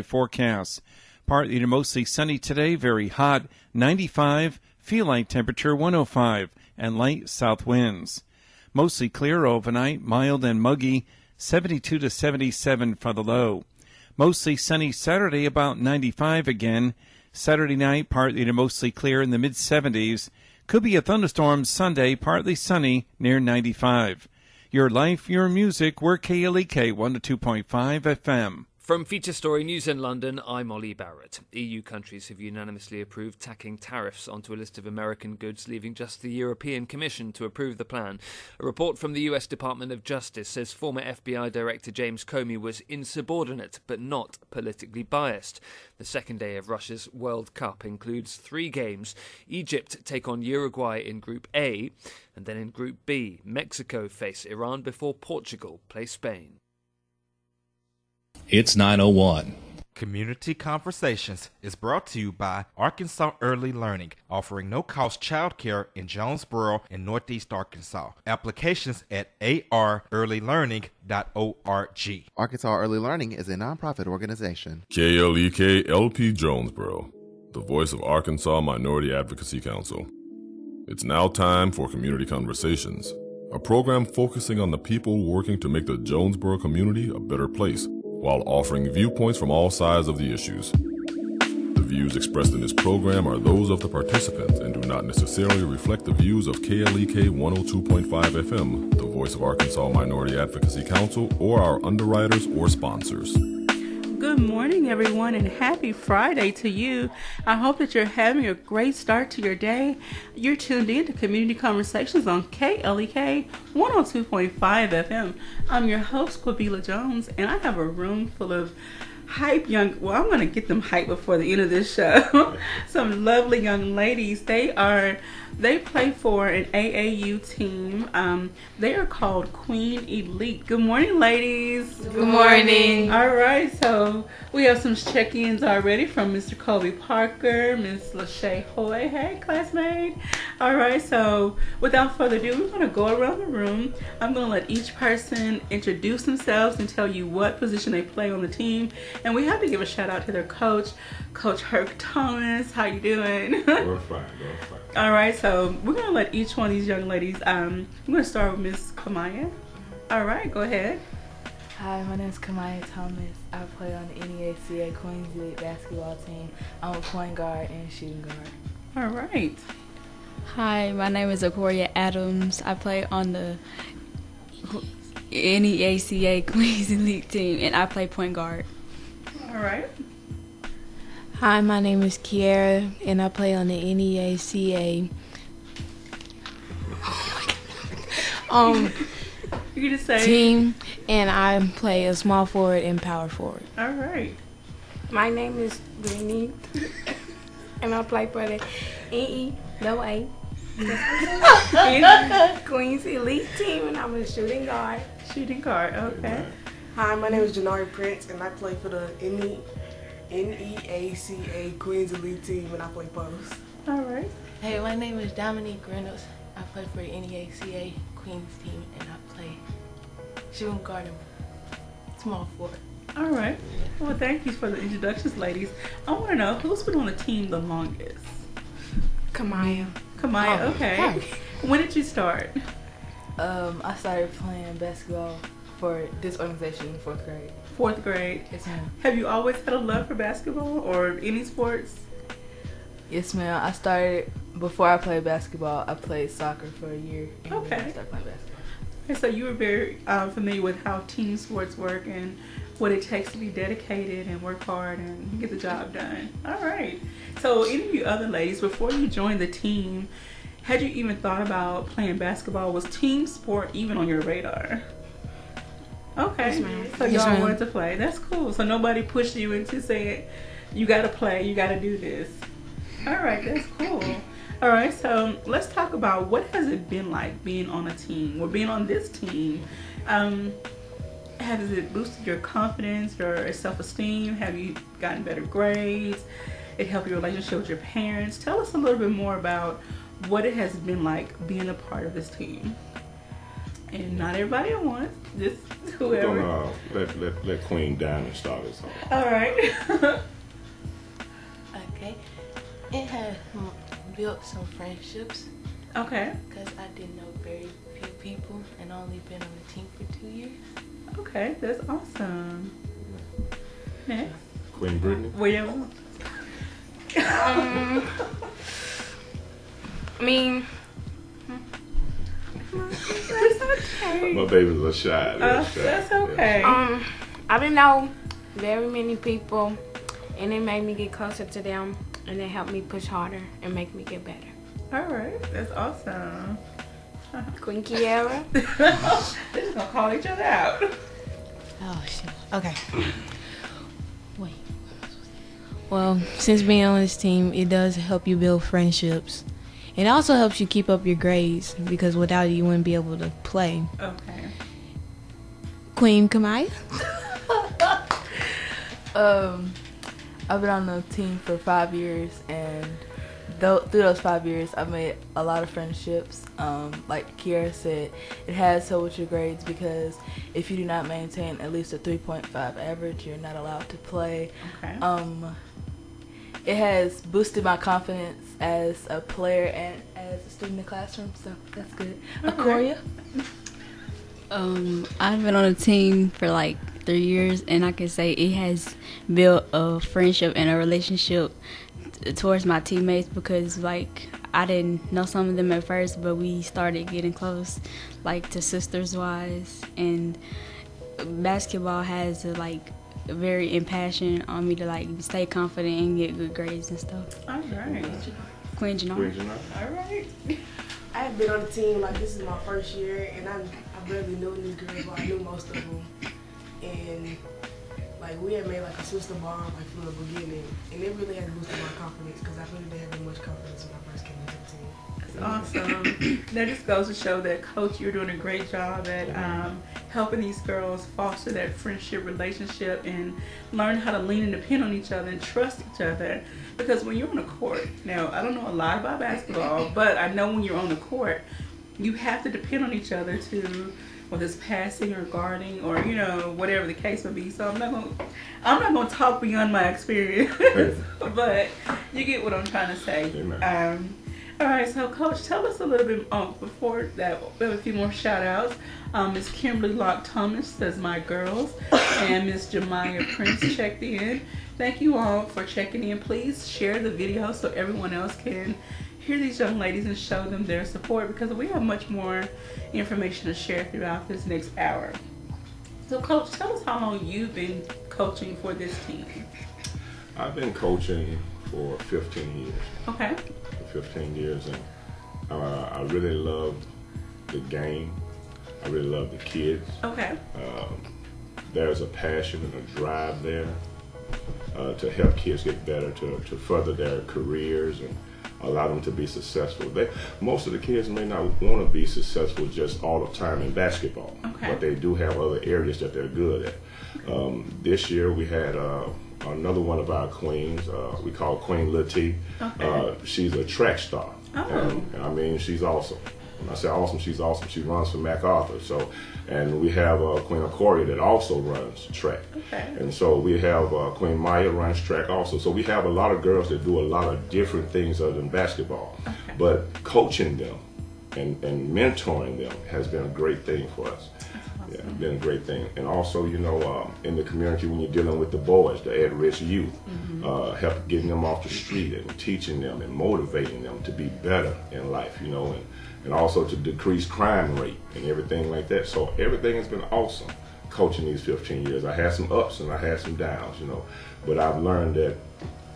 forecast. Partly to mostly sunny today, very hot, 95, feel like temperature 105, and light south winds. Mostly clear overnight, mild and muggy, 72 to 77 for the low. Mostly sunny Saturday, about 95 again. Saturday night, partly to mostly clear in the mid-70s. Could be a thunderstorm Sunday, partly sunny, near 95. Your life, your music, we're KLEK 102.5 FM. From Feature Story News in London, I'm Ollie Barrett. EU countries have unanimously approved tacking tariffs onto a list of American goods, leaving just the European Commission to approve the plan. A report from the US Department of Justice says former FBI Director James Comey was insubordinate but not politically biased. The second day of Russia's World Cup includes 3 games. Egypt take on Uruguay in Group A, and then in Group B, Mexico face Iran before Portugal play Spain. It's 9:01. Community Conversations is brought to you by Arkansas Early Learning, offering no-cost childcare in Jonesboro and Northeast Arkansas. Applications at arearlylearning.org. Arkansas Early Learning is a nonprofit organization. KLEK LP Jonesboro, the voice of Arkansas Minority Advocacy Council. It's now time for Community Conversations, a program focusing on the people working to make the Jonesboro community a better place, while offering viewpoints from all sides of the issues. The views expressed in this program are those of the participants and do not necessarily reflect the views of KLEK 102.5 FM, the voice of Arkansas Minority Advocacy Council, or our underwriters or sponsors. Good morning, everyone, and happy Friday to you. I hope that you're having a great start to your day. You're tuned in to Community Conversations on KLEK 102.5 FM. I'm your host, Quabila Jones, and I have a room full of hype I'm going to get them hype before the end of this show. Some lovely young ladies. They play for an AAU team. They are called Kween Elite. Good morning, ladies. Good morning. All right, so we have some check-ins already from Mr. Colby Parker, Miss Lachey Hoy. Hey, classmate. All right, so without further ado, we're going to go around the room. I'm going to let each person introduce themselves and tell you what position they play on the team. And we have to give a shout out to their coach, Coach Herc Thomas. How you doing? We're fine. All right, so we're going to let each one of these young ladies, I'm going to start with Miss Kamaya. All right, go ahead. Hi, my name is Kamaya Thomas. I play on the NEACA Queens Elite basketball team. I'm a point guard and shooting guard. All right. Hi, my name is Akoria Adams. I play on the NEACA Queens Elite team, and I play point guard. All right. Hi, my name is Kiara, and I play on the NEACA. You can say team, and I play a small forward and power forward. All right. My name is Brittany, and I play for the NEAA Queens Elite team, and I'm a shooting guard. Shooting guard, okay. Hi, my name is Janari Prince, and I play for the NEACA Queens Elite team, and I play post. All right. Hey, my name is Dominique Reynolds. I play for the NEACA Queens team, and I play shooting guard and small forward. All right. Well, thank you for the introductions, ladies. I want to know who's been on the team the longest. Kamaya. Kamaya, okay. When did you start? I started playing basketball for this organization in 4th grade. 4th grade? Yes, ma'am. Have you always had a love for basketball or any sports? Yes, ma'am. I started, before I played basketball, I played soccer for a year. And okay. Then I started playing basketball. Okay, so you were very familiar with how team sports work and what it takes to be dedicated and work hard and get the job done. All right. So any of you other ladies, before you joined the team, had you even thought about playing basketball? Was team sport even on your radar? Okay, so y'all wanted to play. That's cool. So nobody pushed you into saying, you got to play, you got to do this. All right, that's cool. All right, so let's talk about what has it been like being on a team or being on this team. Has it boosted your confidence, your self-esteem? Have you gotten better grades? It helped your relationship with your parents? Tell us a little bit more about what it has been like being a part of this team. And not everybody at once, just We're whoever. gonna let Queen Diamond start us off. All right. Okay. It has built some friendships. Okay. Because I didn't know very few people and only been on the team for 2 years. Okay, that's awesome. Next. Queen Brittany. William. I mean, That's okay. My baby's a shy. That's okay. I didn't know very many people, and it made me get closer to them, and it helped me push harder and make me get better. All right, that's awesome. Queen Kiara. They're just gonna call each other out. Oh, shit. Okay. Wait. Well, since being on this team, it does help you build friendships. It also helps you keep up your grades because without it, you wouldn't be able to play. Okay. Queen Kamaya? I've been on the team for 5 years, and through those 5 years, I've made a lot of friendships. Like Kiara said, it has helped with your grades because if you do not maintain at least a 3.5 average, you're not allowed to play. Okay. It has boosted my confidence as a player and as a student in the classroom, so that's good. Aquaria? I've been on a team for like 3 years, and I can say it has built a friendship and a relationship towards my teammates because like I didn't know some of them at first, but we started getting close, like to sisters wise. And basketball has like very impassioned on me to like stay confident and get good grades and stuff. All right. Queen Janar. All right. I have been on the team, like this is my first year, and I barely knew these girls, but I knew most of them. And like we had made like a sister bond like from the beginning, and it really has boosted my confidence because I really didn't have much confidence when I first came into the team. That's awesome. That just goes to show that, Coach, you're doing a great job at helping these girls foster that friendship relationship and learn how to lean and depend on each other and trust each other. Because when you're on the court, now I don't know a lot about basketball, but I know when you're on the court, you have to depend on each other to, whether it's passing or guarding or whatever the case may be. So I'm not gonna talk beyond my experience, but you get what I'm trying to say. All right, so Coach, tell us a little bit before that. We have a few more shout outs. Miss Kimberly Locke Thomas says my girls, and Miss Jemiah Prince checked in. Thank you all for checking in. Please share the video so everyone else can hear these young ladies and show them their support because we have much more information to share throughout this next hour. So Coach, tell us how long you've been coaching for this team. I've been coaching for 15 years. Okay. 15 years, and I really love the game. I really love the kids. Okay. There's a passion and a drive there to help kids get better, to further their careers and allow them to be successful. Most of the kids may not want to be successful just all the time in basketball, but they do have other areas that they're good at. This year we had another one of our queens, we call Queen Lil she's a track star, and I mean she's awesome. When I say awesome, she's awesome. She runs for MacArthur. So, and we have Queen Aquaria that also runs track. And so we have Queen Maya runs track also. So we have a lot of girls that do a lot of different things other than basketball. But coaching them and mentoring them has been a great thing for us. Yeah, it's been a great thing. And also, in the community when you're dealing with the boys, the at-risk youth, help getting them off the street and teaching them and motivating them to be better in life, and also to decrease crime rate and everything like that. So everything has been awesome coaching these 15 years. I had some ups and I had some downs, but I've learned that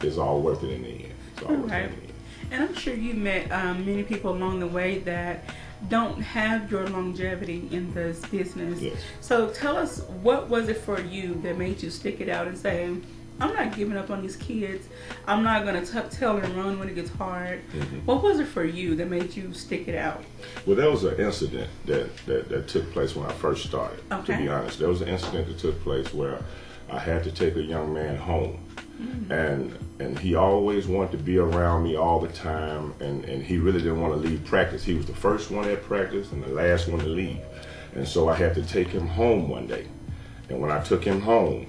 it's all worth it in the end. It's all worth it in the end. And I'm sure you met many people along the way that don't have your longevity in this business. Yes. So tell us, what was it for you that made you stick it out and say, I'm not giving up on these kids. I'm not going to tell and run when it gets hard. What was it for you that made you stick it out? Well, there was an incident that took place when I first started, to be honest. There was an incident that took place where I had to take a young man home. And he always wanted to be around me all the time, and he really didn't want to leave practice. He was the first one at practice and the last one to leave. And so I had to take him home one day. And when I took him home,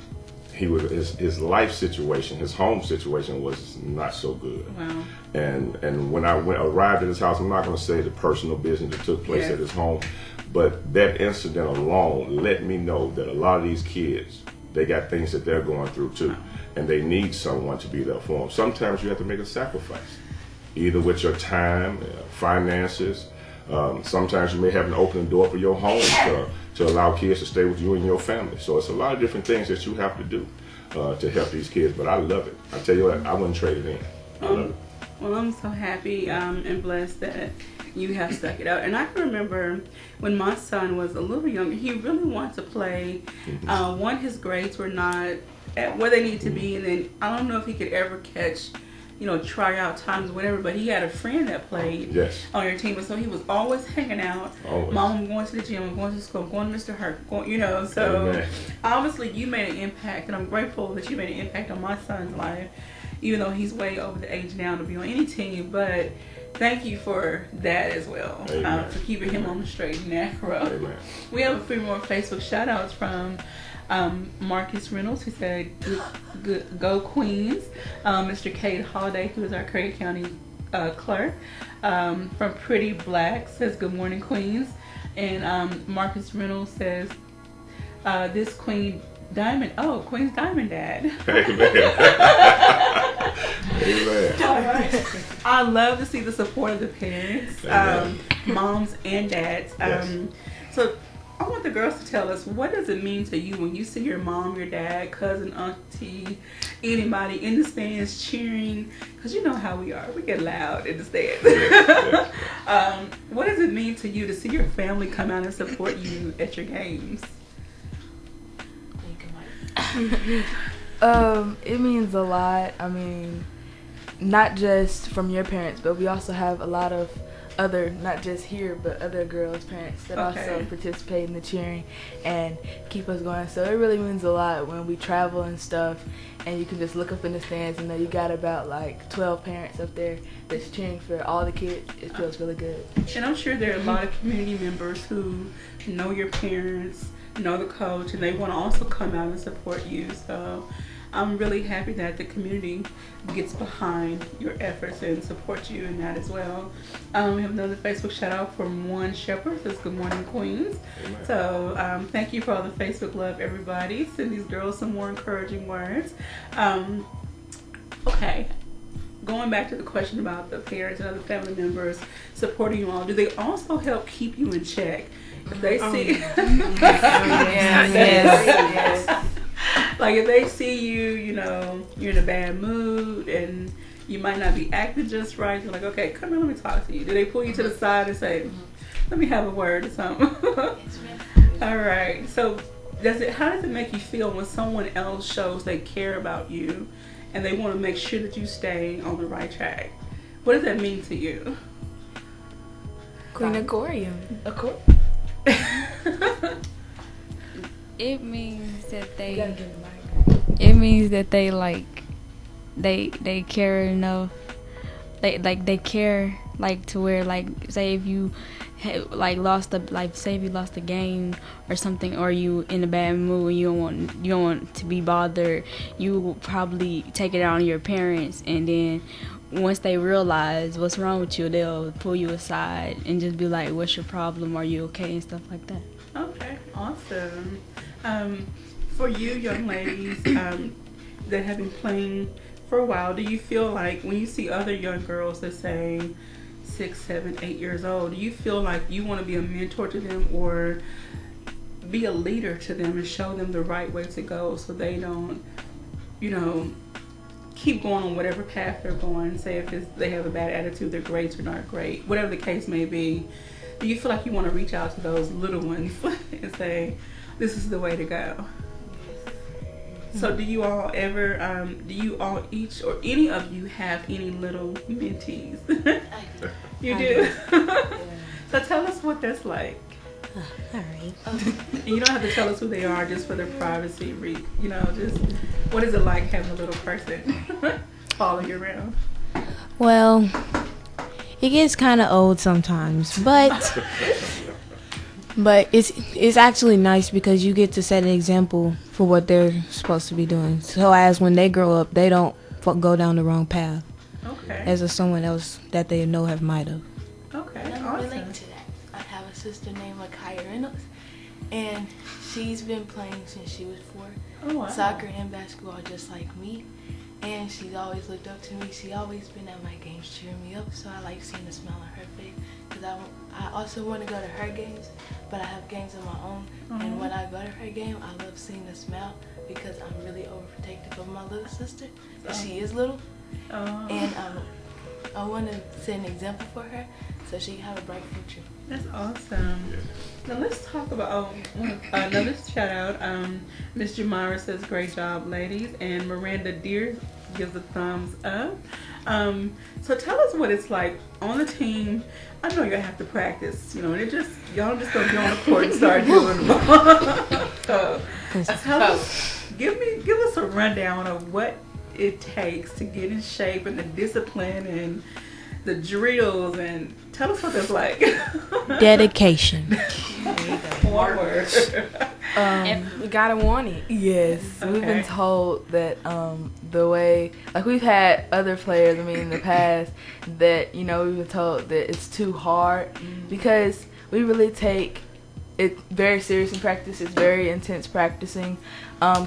he was his life situation, his home situation was not so good. Wow. And when I arrived at his house, I'm not going to say the personal business that took place at his home, but that incident alone let me know that a lot of these kids, they got things that they're going through too, and they need someone to be there for them. Sometimes you have to make a sacrifice, either with your time, finances. Sometimes you may have to open the door for your home to allow kids to stay with you and your family. So it's a lot of different things that you have to do to help these kids. But I love it. I tell you what, I wouldn't trade it in. I love it. Well, I'm so happy and blessed that you have stuck it out. And I can remember when my son was a little younger, he really wanted to play. One, his grades were not at where they need to be, and then I don't know if he could ever catch, tryout times, whatever, but he had a friend that played on your team, and so he was always hanging out. Always. Mom, I'm going to the gym, I'm going to school, I'm going to Mr. Hurt, so Amen. Obviously you made an impact, and I'm grateful that you made an impact on my son's life, even though he's way over the age now to be on any team, but thank you for that as well, for keeping him on the straight and narrow. Amen. We have a few more Facebook shout outs from Marcus Reynolds, who said, go Queens. Mr. Cade Holiday, who is our Curry County clerk, from Pretty Black, says, good morning, Queens. And Marcus Reynolds says, this Queen's Diamond Dad. Amen. Amen. All right. I love to see the support of the parents, moms and dads. So I want the girls to tell us, what does it mean to you when you see your mom, your dad, cousin, auntie, anybody in the stands cheering? Because you know how we are. We get loud in the stands. What does it mean to you to see your family come out and support you at your games? It means a lot. I mean, not just from your parents, but we also have a lot of other, not just here, but other girls' parents that also participate in the cheering and keep us going. So it really means a lot when we travel and stuff, and you can just look up in the stands and know you got about like 12 parents up there that's cheering for all the kids. It feels really good. And I'm sure there are a lot of community members who know your parents, know the coach, and they want to also come out and support you. So I'm really happy that the community gets behind your efforts and supports you in that as well. We have another Facebook shout out from One Shepherd, says good morning, Queens. Amen. So thank you for all the Facebook love, everybody. Send these girls some more encouraging words. Okay, going back to the question about the parents and other family members supporting you all, do they also help keep you in check? If they see, yes. Like if they see you, you're in a bad mood and you might not be acting just right, they're like, okay, come here, let me talk to you. Do they pull you to the side and say, let me have a word or something? All right. So how does it make you feel when someone else shows they care about you and they want to make sure that you stay on the right track? What does that mean to you? Queen Aquarium. It means that they they care enough. They care to where, like, say if you say if you lost a game or something, or you in a bad mood and you don't want to be bothered, you will probably take it out on your parents, and then once they realize what's wrong with you, they'll pull you aside and just be like, what's your problem, are you okay, and stuff like that. Okay, awesome. For you young ladies that have been playing for a while, do you feel like when you see other young girls that say 6, 7, 8 years old, do you feel like you want to be a mentor to them or be a leader to them and show them the right way to go so they don't, keep going on whatever path they're going? Say if they have a bad attitude, their grades are not great, whatever the case may be. Do you feel like you want to reach out to those little ones and say, this is the way to go? So do you all ever, each or any of you have any little mentees? You do? So tell us what that's like. All right. And you don't have to tell us who they are, just for their privacy. Just what is it like having a little person following you around? Well, it gets kind of old sometimes, but But it's actually nice because you get to set an example for what they're supposed to be doing. So as when they grow up, they don't go down the wrong path. Okay. As of someone else that they know might have. Okay. And I'm Awesome. related to that. I have a sister named Lakaya Reynolds, and she's been playing since she was 4. Oh, wow. Soccer and basketball, just like me. And she's always looked up to me. She's always been at my games cheering me up, so I like seeing the smile on her face. Because I also want to go to her games, but I have games of my own. And when I go to her game, I love seeing the smile because I'm really overprotective of my little sister. And she is little. And I want to set an example for her so she can have a bright future. That's awesome. Now let's talk about another shout out. Miss Jamira says, "Great job, ladies," and Miranda Deer gives a thumbs up. So tell us what it's like on the team. I know you have to practice, and y'all just don't get on the court and start doing the ball. So tell us, give us a rundown of what it takes to get in shape and the discipline and the drills, and tell us what that's like. Dedication. One word. We gotta want it. Yes, we've been told that the way, like we've had other players, in the past, that, we've been told that it's too hard because we really take it very serious in practice. It's very intense practicing.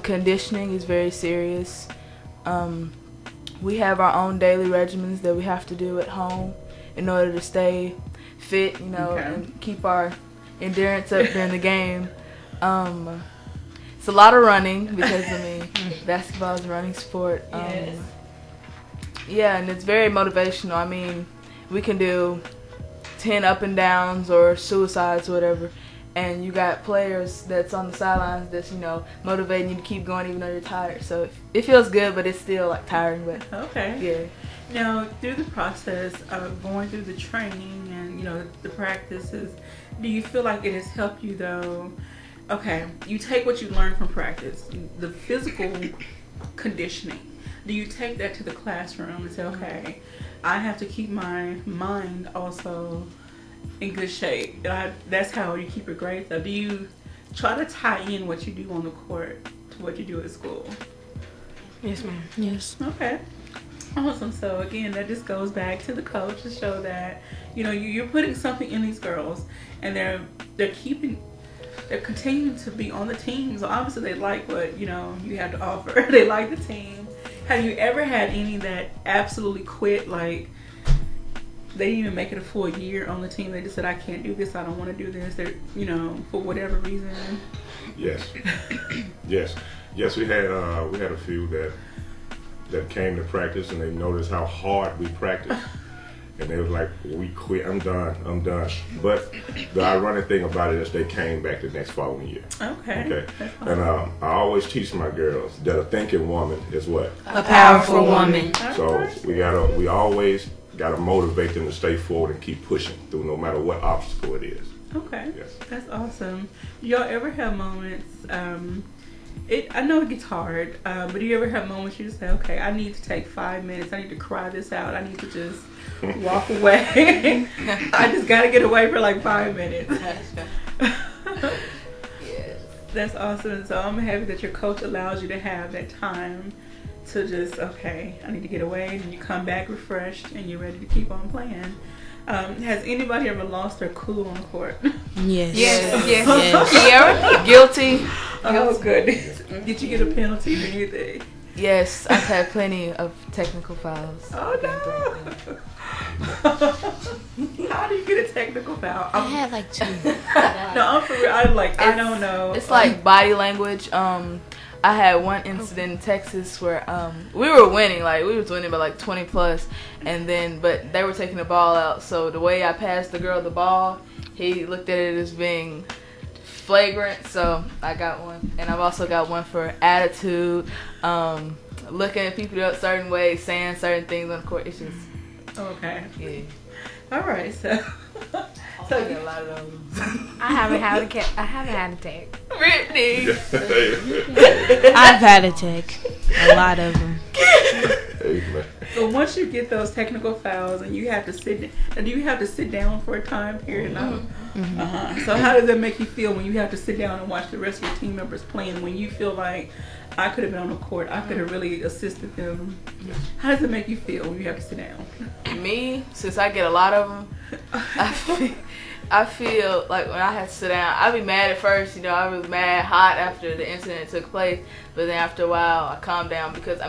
Conditioning is very serious. We have our own daily regimens that we have to do at home in order to stay fit, and keep our endurance up during the game. It's a lot of running because, basketball is a running sport. Yes. Yeah, and it's very motivational. We can do 10 up and downs or suicides or whatever, and you got players that's on the sidelines that's, motivating you to keep going even though you're tired. So it feels good, but it's still tiring. But okay. Yeah. Now, through the process of going through the training and, the practices, do you feel like it has helped you though? Okay, you take what you learn from practice, the physical conditioning. Do you take that to the classroom and say, okay, I have to keep my mind also in good shape? That's how you keep your grades up. Do you try to tie in what you do on the court to what you do at school? Yes, ma'am. Yes. Okay. Awesome. So again, that just goes back to the coach to show that, you're putting something in these girls, and they're continuing to be on the team. So obviously they like what, you have to offer. They like the team. Have you ever had any that absolutely quit, like they didn't even make it a full year on the team? They just said, I can't do this, I don't want to do this. They're, for whatever reason. Yes. Yes, we had a few that came to practice and they noticed how hard we practiced. And they was like, we quit, I'm done. But the ironic thing about it is they came back the next following year. Okay. And I always teach my girls that a thinking woman is what? A powerful woman. So we always gotta motivate them to stay forward and keep pushing through no matter what obstacle it is. Okay. Yes. That's awesome. Y'all ever have moments, I know it gets hard, but do you ever have moments you just say, okay, I need to take 5 minutes, I need to cry this out, I need to just walk away. I just got to get away for 5 minutes. Yes. That's awesome. So I'm happy that your coach allows you to have that time to just, okay, I need to get away, and you come back refreshed and you're ready to keep on playing. Has anybody ever lost their cool on the court? Yes. Yes. Kiara? Guilty. Oh, goodness. Did you get a penalty or anything? Yes, I've had plenty of technical fouls. Oh, no. How do you get a technical foul? I had 2. No, I'm for real. I don't know. It's body language. I had one incident in Texas where we were winning, we was winning by 20 plus, but they were taking the ball out. So the way I passed the girl the ball, he looked at it as being flagrant. So I got one, and I've also got one for attitude, looking at people a certain way, saying certain things on the court. It's just okay. Yeah. All right, so I got a lot of those. I haven't had a tag. Brittany. I've had a tag. A lot of them. But once you get those technical fouls and you have to sit, do you have to sit down for a time period? So how does that make you feel when you have to sit down and watch the rest of your team members playing? When you feel like I could have been on the court, I could have really assisted them. How does it make you feel when you have to sit down? Me, since I get a lot of them, I feel like when I had to sit down, I'd be mad at first. I was mad, hot after the incident took place. But then after a while, I calmed down because,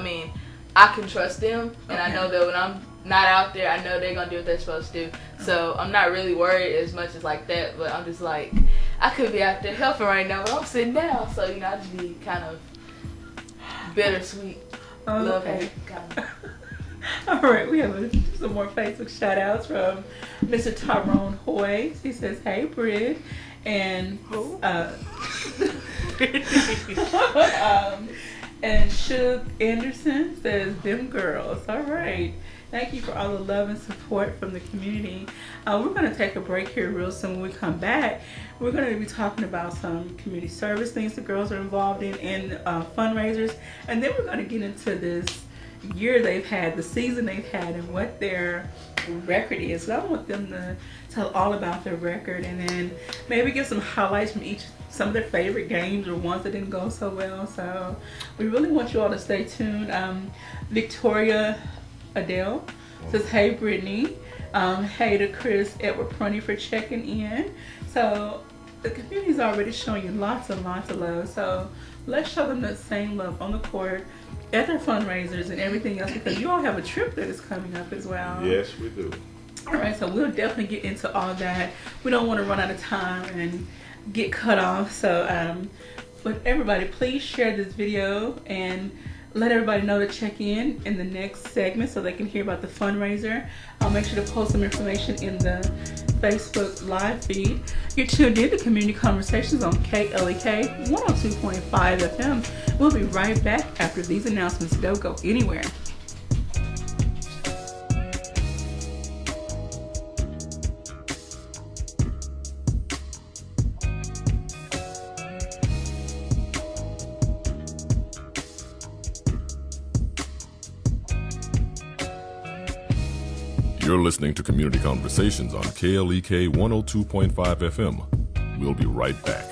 I can trust them. And I know that when I'm not out there, I know they're going to do what they're supposed to do. So I'm not really worried as much as like that. But I'm just like, I could be out there helping right now, but I'm sitting down. So, I just be kind of bittersweet. Okay. All right, we have some more Facebook shout outs from Mr. Tyrone Hoy. He says, "Hey, Brid," and and Shug Anderson says, "Them girls." All right. Thank you for all the love and support from the community. We're going to take a break here real soon. When we come back, we're going to be talking about some community service things the girls are involved in and fundraisers. And then we're going to get into this year they've had, the season they've had, and what their record is. So I want them to tell all about their record and then maybe give some highlights from some of their favorite games or ones that didn't go so well. So we really want you all to stay tuned. Victoria Adele says, "Hey, Brittany." Hey to Chris Edward Prunty for checking in. So the community's already showing you lots and lots of love. So let's show them that same love on the court, at their fundraisers and everything else, because you all have a trip that is coming up as well. Yes, we do. All right, so we'll definitely get into all that. We don't want to run out of time and get cut off. So, but everybody, please share this video and let everybody know to check in the next segment so they can hear about the fundraiser. I'll make sure to post some information in the Facebook live feed. You're tuned in to Community Conversations on KLEK 102.5 FM. We'll be right back after these announcements. Don't go anywhere. You're listening to Community Conversations on KLEK 102.5 FM. We'll be right back.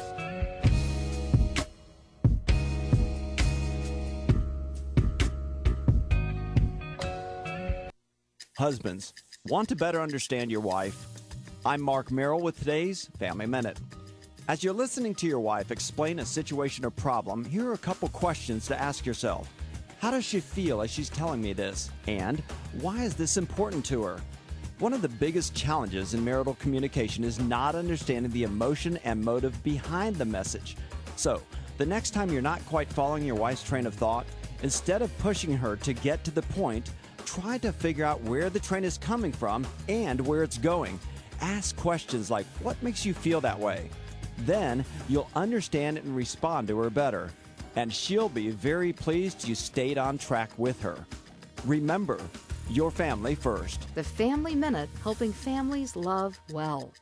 Husbands, want to better understand your wife? I'm Mark Merrill with today's Family Minute. As you're listening to your wife explain a situation or problem, here are a couple questions to ask yourself. How does she feel as she's telling me this? And why is this important to her? One of the biggest challenges in marital communication is not understanding the emotion and motive behind the message. So, the next time you're not quite following your wife's train of thought, instead of pushing her to get to the point, try to figure out where the train is coming from and where it's going. Ask questions like, what makes you feel that way? Then, you'll understand and respond to her better. And she'll be very pleased you stayed on track with her. Remember, your family first. The Family Minute, helping families love well.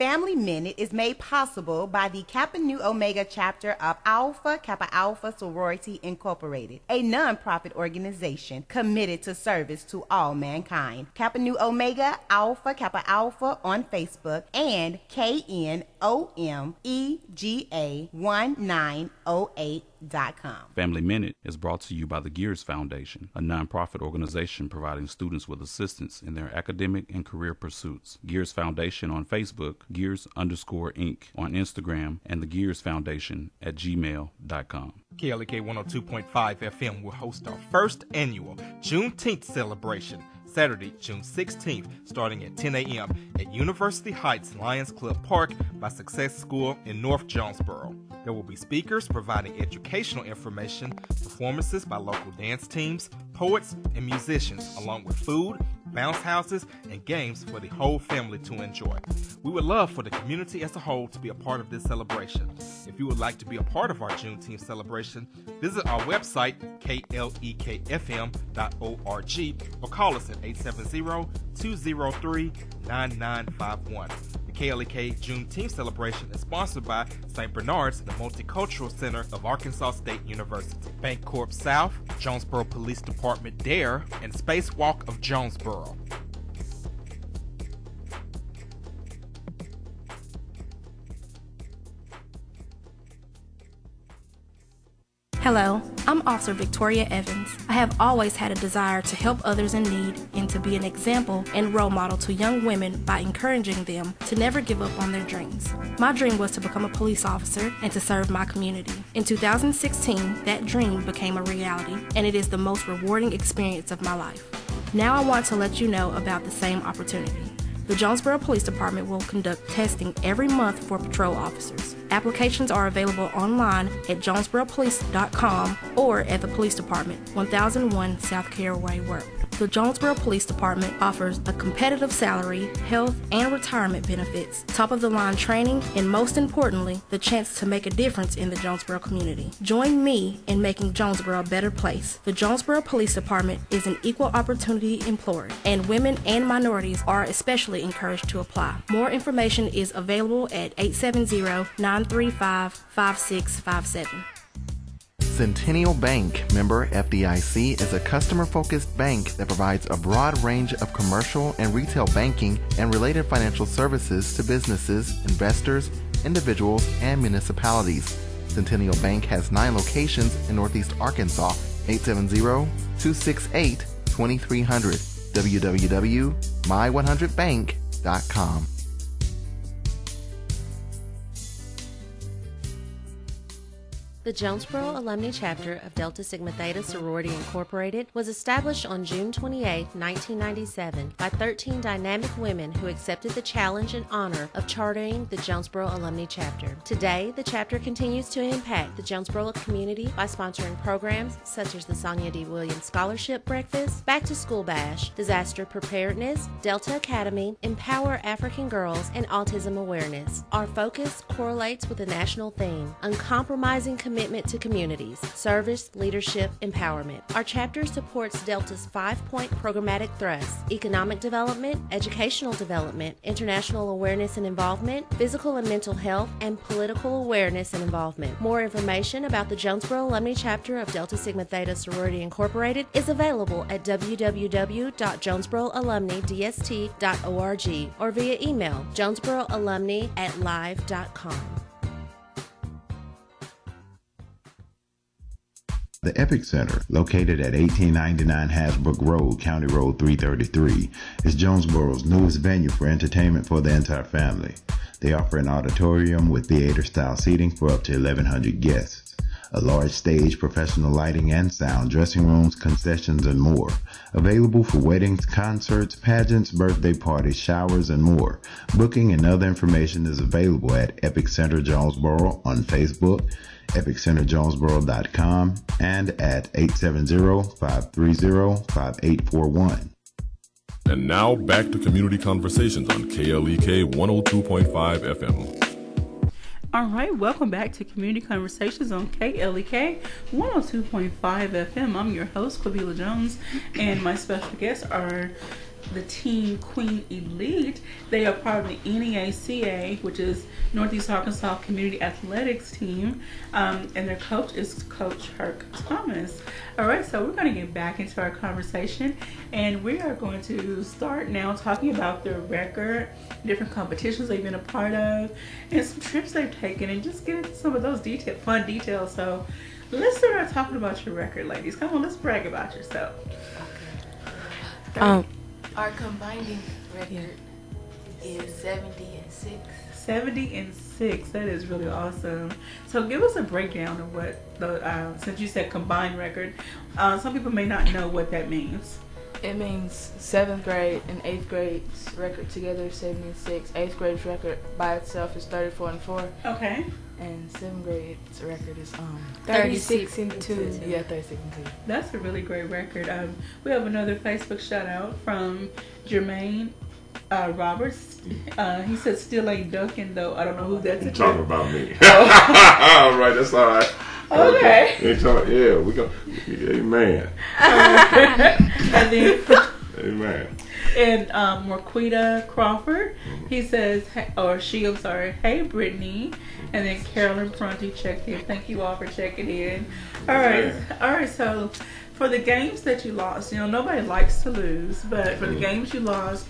Family Minute is made possible by the Kappa Nu Omega chapter of Alpha Kappa Alpha Sorority Incorporated, a non-profit organization committed to service to all mankind. Kappa Nu Omega Alpha Kappa Alpha on Facebook and KNOMEGA1908.com. Family Minute is brought to you by the Gears Foundation, a non-profit organization providing students with assistance in their academic and career pursuits. Gears Foundation on Facebook, Gears_Inc. on Instagram, and the Gears Foundation at gmail.com. KLEK 102.5 FM will host our first annual Juneteenth celebration, Saturday, June 16th, starting at 10 a.m. at University Heights Lions Club Park by Success School in North Jonesboro. There will be speakers providing educational information, performances by local dance teams, poets, and musicians, along with food, bounce houses, and games for the whole family to enjoy. We would love for the community as a whole to be a part of this celebration. If you would like to be a part of our Juneteenth celebration, visit our website, klekfm.org, or call us at 870-203-9951. The KLEK Juneteenth celebration is sponsored by St. Bernard's, the Multicultural Center of Arkansas State University, Bancorp South, Jonesboro Police Department DARE, and Spacewalk of Jonesboro. Hello, I'm Officer Victoria Evans. I have always had a desire to help others in need and to be an example and role model to young women by encouraging them to never give up on their dreams. My dream was to become a police officer and to serve my community. In 2016, that dream became a reality, and it is the most rewarding experience of my life. Now I want to let you know about the same opportunity. The Jonesboro Police Department will conduct testing every month for patrol officers. Applications are available online at jonesboropolice.com or at the Police Department, 1001 South Caraway Road. The Jonesboro Police Department offers a competitive salary, health, and retirement benefits, top-of-the-line training, and most importantly, the chance to make a difference in the Jonesboro community. Join me in making Jonesboro a better place. The Jonesboro Police Department is an equal opportunity employer, and women and minorities are especially encouraged to apply. More information is available at 870-935-5657. Centennial Bank, member FDIC, is a customer-focused bank that provides a broad range of commercial and retail banking and related financial services to businesses, investors, individuals, and municipalities. Centennial Bank has 9 locations in Northeast Arkansas. 870-268-2300. www.my100bank.com. The Jonesboro Alumni Chapter of Delta Sigma Theta Sorority Incorporated was established on June 28, 1997 by 13 dynamic women who accepted the challenge and honor of chartering the Jonesboro Alumni Chapter. Today, the chapter continues to impact the Jonesboro community by sponsoring programs such as the Sonia D. Williams Scholarship Breakfast, Back to School Bash, Disaster Preparedness, Delta Academy, Empower African Girls, and Autism Awareness. Our focus correlates with the national theme, uncompromising commitment to communities, service, leadership, empowerment. Our chapter supports Delta's 5-point programmatic thrusts: economic development, educational development, international awareness and involvement, physical and mental health, and political awareness and involvement. More information about the Jonesboro Alumni Chapter of Delta Sigma Theta Sorority Incorporated is available at www.jonesboroalumnidst.org or via email jonesboroalumni@live.com. The Epic Center, located at 1899 Hasbrook Road, County Road 333, is Jonesboro's newest venue for entertainment for the entire family. They offer an auditorium with theater-style seating for up to 1,100 guests, a large stage, professional lighting and sound, dressing rooms, concessions, and more. Available for weddings, concerts, pageants, birthday parties, showers, and more. Booking and other information is available at Epic Center Jonesboro on Facebook, epiccenterjonesboro.com, and at 870-530-5841. And now back to Community Conversations on KLEK 102.5 FM. All right, welcome back to Community Conversations on KLEK 102.5 FM. I'm your host, Quavila Jones, and my special guests are the team Kween Elite. They are part of the NEACA, which is Northeast Arkansas Community Athletics team, and their coach is Coach Herc Thomas. All right, so we're going to get back into our conversation, and we are going to start now talking about their record, different competitions they've been a part of, and some trips they've taken, and just get into some of those fun details. So let's start talking about your record, ladies. Come on, let's brag about yourself. Okay. Our combining record is 70-6. 70-6. That is really awesome. So give us a breakdown of what the since you said combined record, some people may not know what that means. It means 7th grade and 8th grade's record together is 76. 8th grade's record by itself is 34-4. Okay. And 7th grade's record is 36-2. Yeah, 36-2. That's a really great record. We have another Facebook shout out from Jermaine Roberts. He said still ain't ducking though. I don't know who that's talking about me. All right, that's all right. Okay. Yeah, we go. Amen. And then, amen. And Marquita Crawford, he says, I'm sorry, hey Brittany. And then Carolyn Prunty checked in. Thank you all for checking in. All right. So for the games that you lost, nobody likes to lose, but for the games you lost,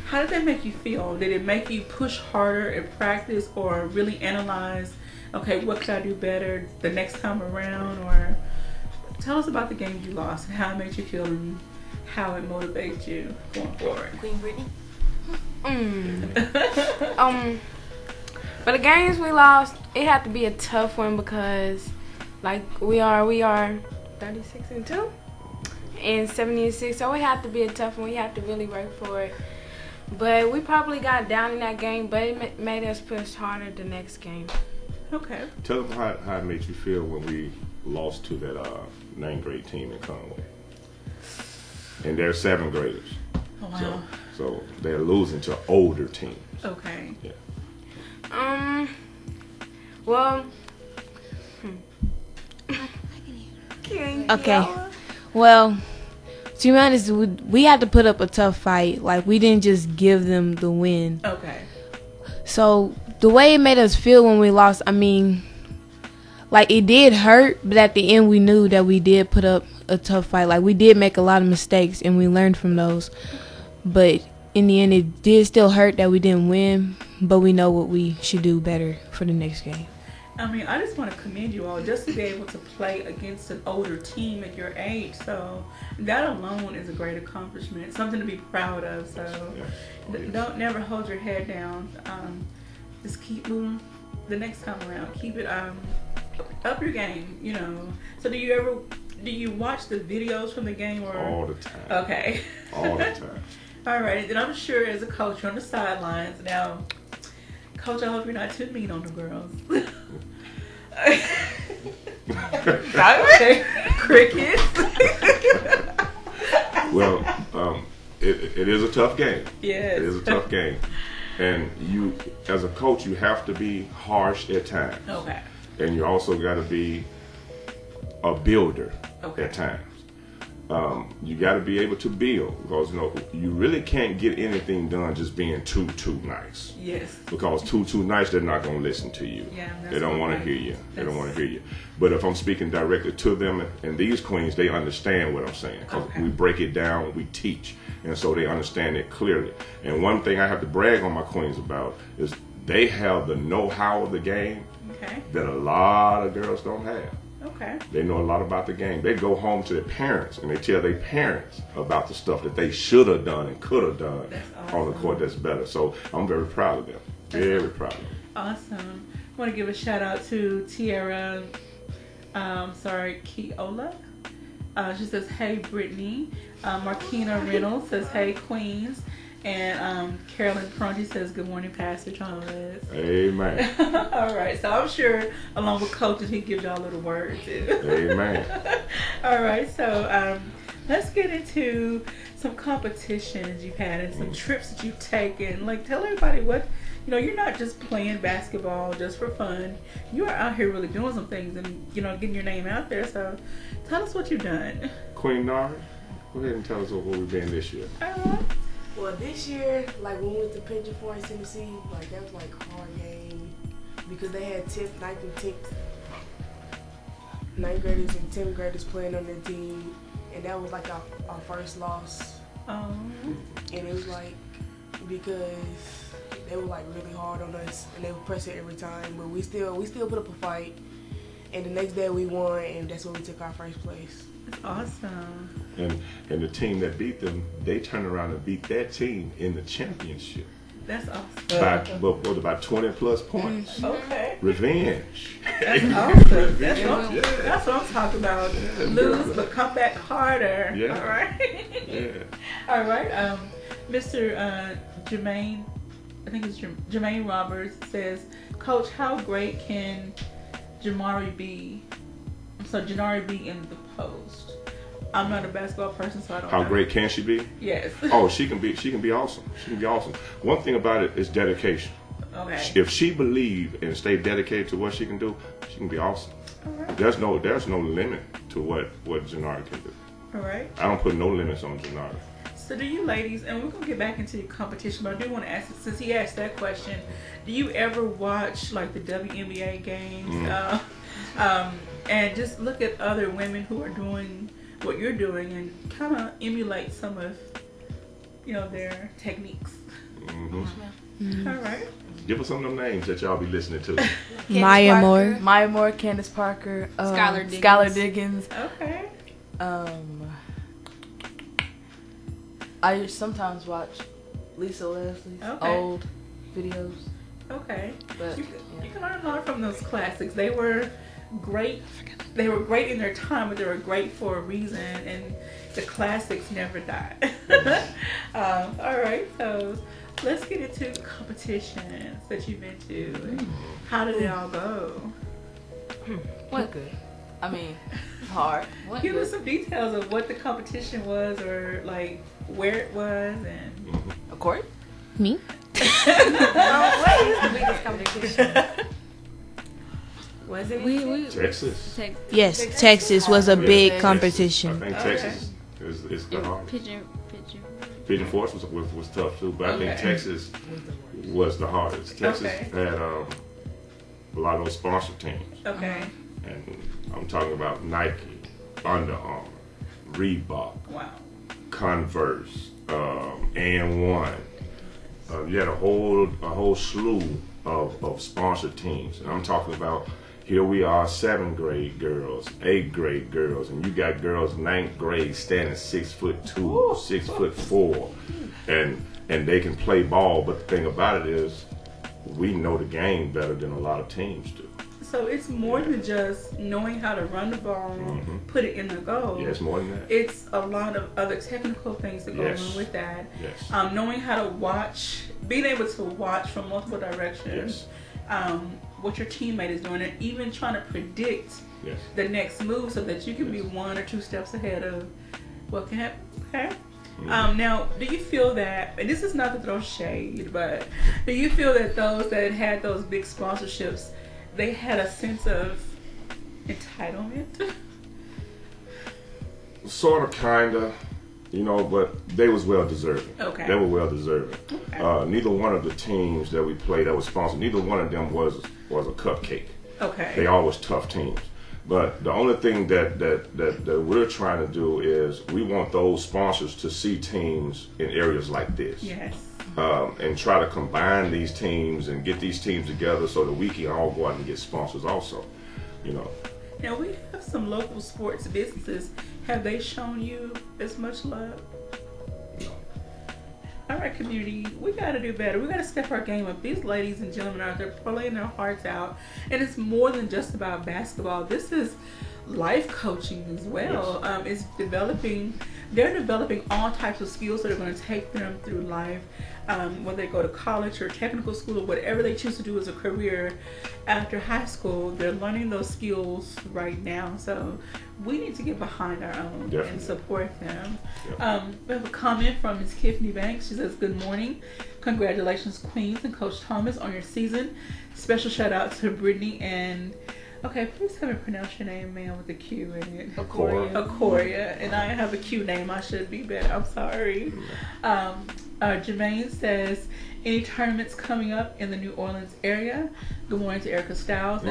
how did that make you feel? Did it make you push harder in practice, or really analyze, okay, what could I do better the next time around? Or tell us about the games you lost and how it made you feel and how it motivates you going forward. Queen Brittany? For the games we lost, it had to be a tough one because, like, we are 36-2 and 70-6, so it had to be a tough one. We had to really work for it. But we probably got down in that game, but it made us push harder the next game. Okay. Tell them how it made you feel when we lost to that 9th grade team in Conway. And they're 7th graders. Oh, wow. So they're losing to older teams. Okay. Yeah. Well. Okay. Well, to be honest, we had to put up a tough fight. Like, we didn't just give them the win. Okay. So the way it made us feel when we lost, I mean, like, it did hurt, but at the end we knew that we did put up a tough fight. Like, we did make a lot of mistakes and we learned from those. But in the end, it did still hurt that we didn't win, but we know what we should do better for the next game. I mean, I just want to commend you all just to be able to play against an older team at your age. So that alone is a great accomplishment, something to be proud of. So don't never hold your head down. Just keep moving the next time around. Keep it up your game, So do you watch the videos from the game? Or all the time? Okay. All the time. All right. And I'm sure as a coach, you're on the sidelines now. Coach, I hope you're not too mean on the girls. Crickets. Well, it is a tough game. Yes. It is a tough game. And you, as a coach, you have to be harsh at times. Okay. And you also got to be a builder at times. You got to be able to build, because you really can't get anything done just being too nice. Yes. Because too nice, they're not going to listen to you. Yeah, they don't want to hear you. They don't want to hear you. But if I'm speaking directly to them and these queens, they understand what I'm saying, because we break it down, we teach, and so they understand it clearly. And one thing I have to brag on my queens about is they have the know-how of the game that a lot of girls don't have. Okay. They know a lot about the game. They go home to their parents and they tell their parents about the stuff that they should have done and could have done on the court that's better. So I'm very proud of them. Very proud of them. Awesome. I want to give a shout out to Tiara, Keola. She says, hey, Brittany. Markina Reynolds says, hey, Queens. And Carolyn Prunty says, good morning, Pastor Thomas. Amen. All right. So I'm sure, along with coaches, he gives y'all a little word, too. Amen. All right. So let's get into some competitions you've had and some trips that you've taken. Like, tell everybody what, you're not just playing basketball just for fun. You are out here really doing some things and, getting your name out there. So tell us what you've done. Queen Nara, go ahead and tell us what we've been this year. Well, this year, like when we went to Pigeon Forest, Tennessee, like that was like a hard game because they had 10th, 9th, and 10th, 9th graders and 10th graders playing on their team, and that was like our first loss. And it was like because they were like really hard on us and they would press it every time, but we still put up a fight. And the next day we won, and that's when we took our first place. That's awesome. And the team that beat them, they turned around and beat that team in the championship. That's awesome. About 20 plus points. Okay. Revenge. That's awesome. That's what I'm talking about. Lose, but come back harder. Yeah. All right. Yeah. All right. Mr. Jermaine, I think it's Jermaine Roberts says, Coach, how great can Janari be in the post? I'm not a basketball person, so I don't know. How great can she be? Yes. Oh, she can be awesome. She can be awesome. One thing about it is dedication. Okay. If she believe and stay dedicated to what she can do, she can be awesome. All right. There's no limit to what Janari can do. All right. I don't put no limits on Janari. So do you ladies, and we're going to get back into your competition, but I do want to ask, since he asked that question, do you ever watch like the WNBA games and just look at other women who are doing what you're doing and kind of emulate some of, their techniques? All right. Give us some of them names that y'all be listening to. Maya Moore, Candace Parker, Skylar Diggins. Okay. I sometimes watch Lisa Leslie's old videos. Okay. But you can learn a lot from those classics. They were great. They were great in their time, but they were great for a reason, and the classics never die. All right, so let's get into the competitions that you've been to. How did it all go? What good? I mean, hard. Give us some details of what the competition was, or like where it was, and a court. Me? What is the biggest competition? Was it Texas? Yes, Texas was a big competition. I think Texas is the hardest. Pigeon Forge was tough too, but I think Texas was the hardest. Texas had a lot of those sponsor teams. Okay. And I'm talking about Nike, Under Armour, Reebok, Converse, AN1. You had a whole slew of sponsor teams, and I'm talking about, here we are, 7th grade girls, 8th grade girls, and you got girls 9th grade standing 6'2", 6'4", and they can play ball. But the thing about it is, we know the game better than a lot of teams do. So it's more than just knowing how to run the ball, put it in the goal. Yeah, it's more than that. It's a lot of other technical things that go on with that. Yes. Knowing how to watch, being able to watch from multiple directions. What your teammate is doing, and even trying to predict the next move so that you can be 1 or 2 steps ahead of what can happen. Okay. Now, do you feel that, and this is not to throw shade, but do you feel that those that had those big sponsorships, they had a sense of entitlement? Sort of, kinda. But they was well deserving. Okay. They were well deserving. Okay. Neither one of the teams that we played that was sponsored, neither one of them was a cupcake. Okay. They all was tough teams. But the only thing that we're trying to do is we want those sponsors to see teams in areas like this. Yes. And try to combine these teams and get these teams together so that we can all go out and get sponsors also. Now we have some local sports businesses. Have they shown you as much love? No. All right, community, we got to do better. We got to step our game up. These ladies and gentlemen are out there playing their hearts out, and it's more than just about basketball. This is life coaching as well. It's developing. They're developing all types of skills that are going to take them through life, whether they go to college or technical school or whatever they choose to do as a career after high school. They're learning those skills right now. So we need to get behind our own and support them. We have a comment from Ms. Tiffany Banks. She says, "Good morning. Congratulations, Queens and Coach Thomas, on your season. Special shout out to Brittany and..." Okay, please have me pronounce your name, man, with a Q in it. Aquaria. And I have a Q name. I should be better. I'm sorry. Jermaine says, "Any tournaments coming up in the New Orleans area?" Good morning to Erica Stiles.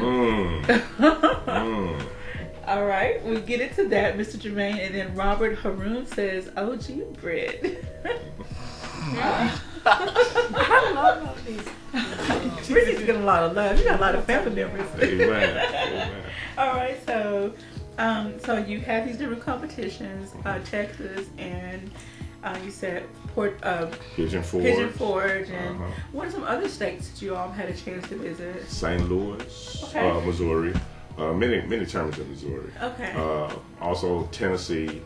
All right, we'll get into that, Mr. Jermaine. And then Robert Haroon says, "OG Britt." I love these. Brittany's getting a lot of love. You got a lot of family members. Amen. All right, so you had these different competitions, Texas, and you said Pigeon Forge, and what are some other states that you all had a chance to visit? St. Louis, Missouri, many tournaments in Missouri. Okay. Also Tennessee,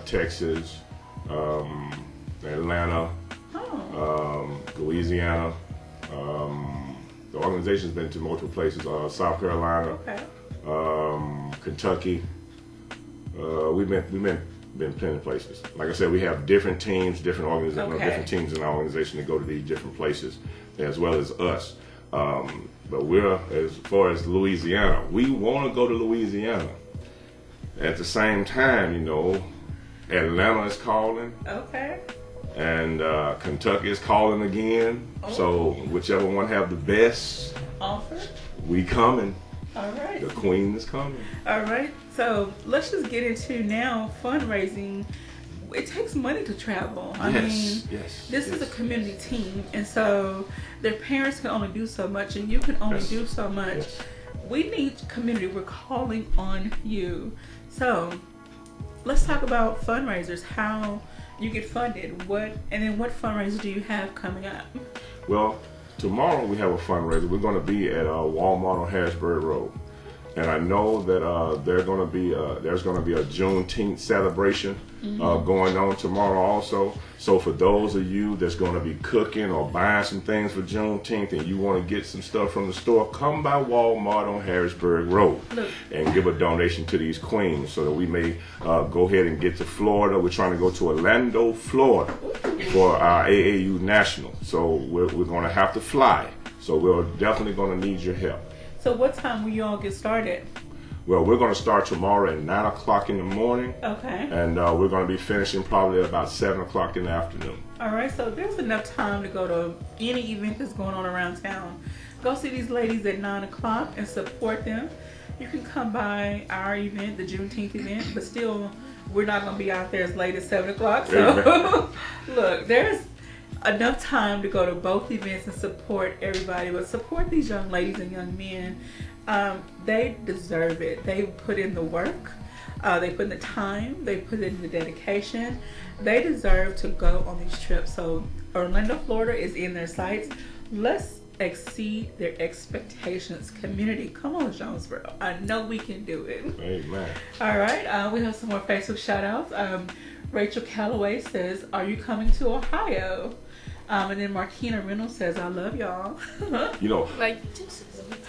Texas, Atlanta, Louisiana. The organization's been to multiple places. South Carolina, Kentucky. We've been plenty of places. Like I said, we have different teams, different organizations, different teams in our organization that go to these different places, as well as us. But we're, as far as Louisiana, we want to go to Louisiana. At the same time, Atlanta is calling. Okay. And Kentucky is calling again. Oh. So whichever one have the best offer, we coming. All right. The Queen is coming. All right. So let's just get into now fundraising. It takes money to travel. I mean, this is a community team, and so their parents can only do so much, and you can only do so much. Yes. We need community. We're calling on you. So let's talk about fundraisers. How you get funded? What fundraiser do you have coming up? Well, tomorrow we have a fundraiser. We're going to be at Walmart on Harrisburg Road. And I know that there's going to be a Juneteenth celebration going on tomorrow also. So for those of you that's going to be cooking or buying some things for Juneteenth and you want to get some stuff from the store, come by Walmart on Harrisburg Road and give a donation to these queens so that we may go ahead and get to Florida. We're trying to go to Orlando, Florida for our AAU National. So we're going to have to fly. So we're definitely going to need your help. So what time will you all get started? Well, we're going to start tomorrow at 9 o'clock in the morning. Okay. And we're going to be finishing probably about 7 o'clock in the afternoon. All right, so there's enough time to go to any event that's going on around town. Go see these ladies at 9 o'clock and support them. You can come by our event, the Juneteenth event, but still, we're not going to be out there as late as 7 o'clock. So, look, there's enough time to go to both events and support everybody, but support these young ladies and young men. They deserve it. They put in the work, they put in the time, they put in the dedication. They deserve to go on these trips. So Orlando, Florida is in their sights. Let's exceed their expectations. Community, come on, Jonesboro. I know we can do it. Amen. All right, we have some more Facebook shout outs. Rachel Calloway says, "Are you coming to Ohio?" And then Markina Reynolds says, "I love y'all." You know, like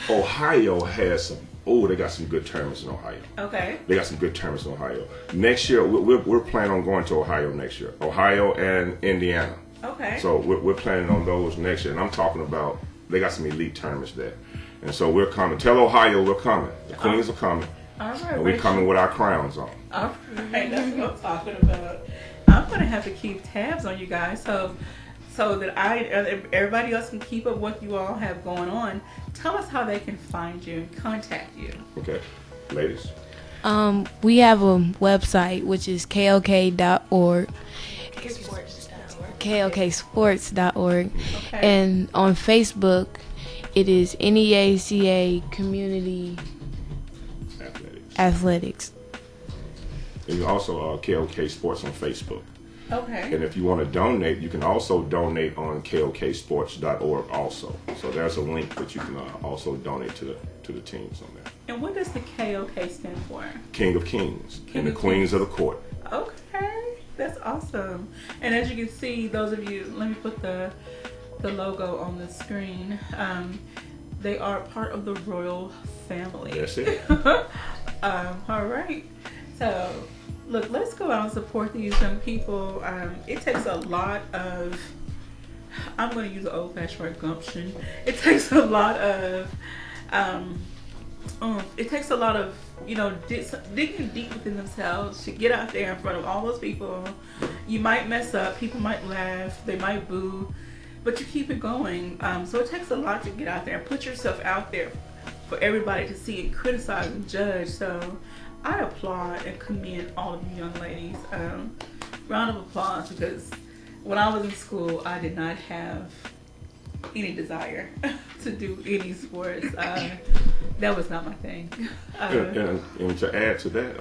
Ohio has some. Oh, they got some good tournaments in Ohio. Okay. They got some good tournaments in Ohio. Next year, we're planning on going to Ohio next year. Ohio and Indiana. Okay. So we're planning on those next year, and I'm talking about they got some elite tournaments there, and so we're coming. Tell Ohio we're coming. The Queens are coming. All right. And we're coming with our crowns on. All right, that's what I'm talking about. I'm gonna have to keep tabs on you guys, so that everybody else can keep up what you all have going on. Tell us how they can find you and contact you. Okay, ladies. We have a website which is klk.org. klksports.org. Okay. And on Facebook it is NEACA Community Athletics. And also KOK Sports on Facebook. Okay. And if you want to donate, you can also donate on klksports.org also. So there's a link that you can also donate to the teams on there. And what does the KOK stand for? King of Kings King and the of Queens Kings. of the Court. Okay, that's awesome. And as you can see, those of you, let me put the logo on the screen. They are part of the royal family. That's it. All right. So, look, let's go out and support these young people. It takes a lot of, I'm going to use the old-fashioned word, gumption. It takes a lot of, digging deep within themselves to get out there in front of all those people. You might mess up, people might laugh, they might boo, but you keep it going. So it takes a lot to get out there and put yourself out there for everybody to see and criticize and judge. So I applaud and commend all of you young ladies. Round of applause, because when I was in school, I did not have any desire to do any sports. That was not my thing. And to add to that,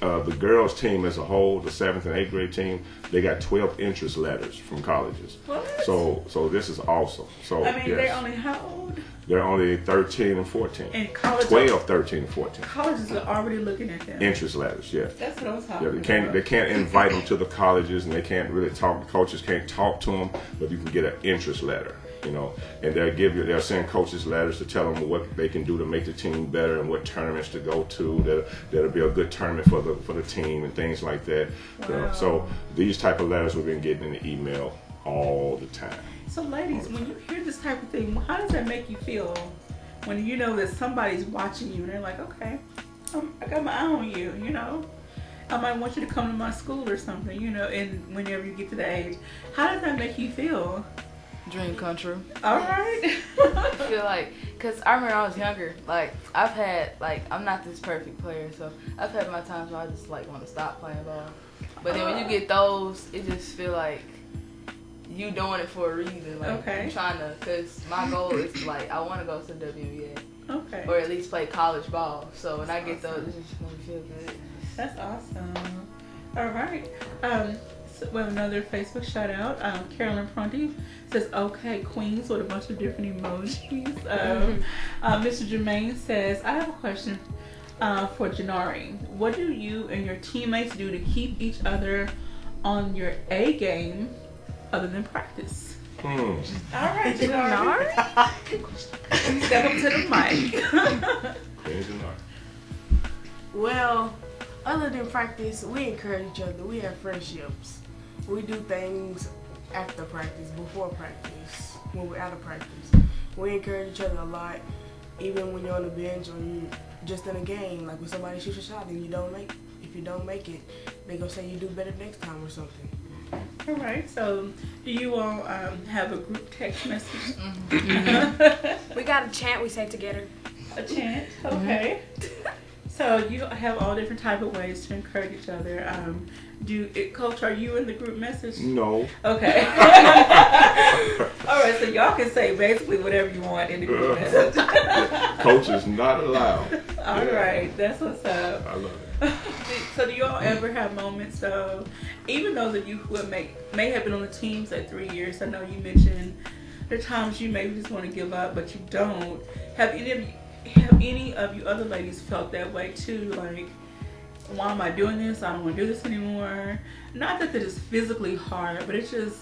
the girls team as a whole, the 7th and 8th grade team, they got 12 interest letters from colleges. What? So this is awesome. So I mean, yes, they're only how old? They're only 13 and 14. And college 12, 13, and 14. Colleges are already looking at them. Interest letters, yeah. That's what I was talking Yeah, they can't invite them to the colleges, and they can't really talk. The coaches can't talk to them, but you can get an interest letter, and they'll send coaches letters to tell them what they can do to make the team better and what tournaments to go to. That'll be a good tournament for the team and things like that. Wow. So these type of letters we've been getting in the email all the time. So ladies, when you hear this type of thing, how does that make you feel when you know that somebody's watching you and they're like, okay, I got my eye on you, I might want you to come to my school or something, you know, and whenever you get to the age. How does that make you feel? Dream come true. All right. I feel like, because I remember when I was younger, like, I've had, like, I'm not this perfect player, so I've had my times where I just, like, want to stop playing ball. But then when you get those, it just feel like you doing it for a reason. Like, I'm trying to, because my goal is, like, I want to go to the WNBA. Okay. Or at least play college ball. So when I get those, it just makes me feel good. That's awesome. All right. So we have another Facebook shout out. Carolyn Prunty says, okay, Queens, with a bunch of different emojis. Mr. Jermaine says, I have a question for Janari. What do you and your teammates do to keep each other on your A game other than practice? All right, Janari. Step up to the mic. Well, other than practice, we encourage each other. We have friendships. We do things after practice, before practice, when we're out of practice. We encourage each other a lot, even when you're on the bench or you're just in a game. Like when somebody shoots a shot and if you don't make it, they gonna say you do better next time or something. All right. So, do you all have a group text message? We got a chant we say together. A chant. Okay. So you have all different type of ways to encourage each other. Coach, are you in the group message? No. Okay. All right, so y'all can say basically whatever you want in the group message. Coach is not allowed. All right, that's what's up. I love it. So do y'all ever have moments of, even though that you may have been on the teams at 3 years, I know you mentioned there are times you maybe just want to give up, but you don't. Have any of you other ladies felt that way too? Like, why am I doing this? I don't want to do this anymore. Not that it is physically hard, but it's just,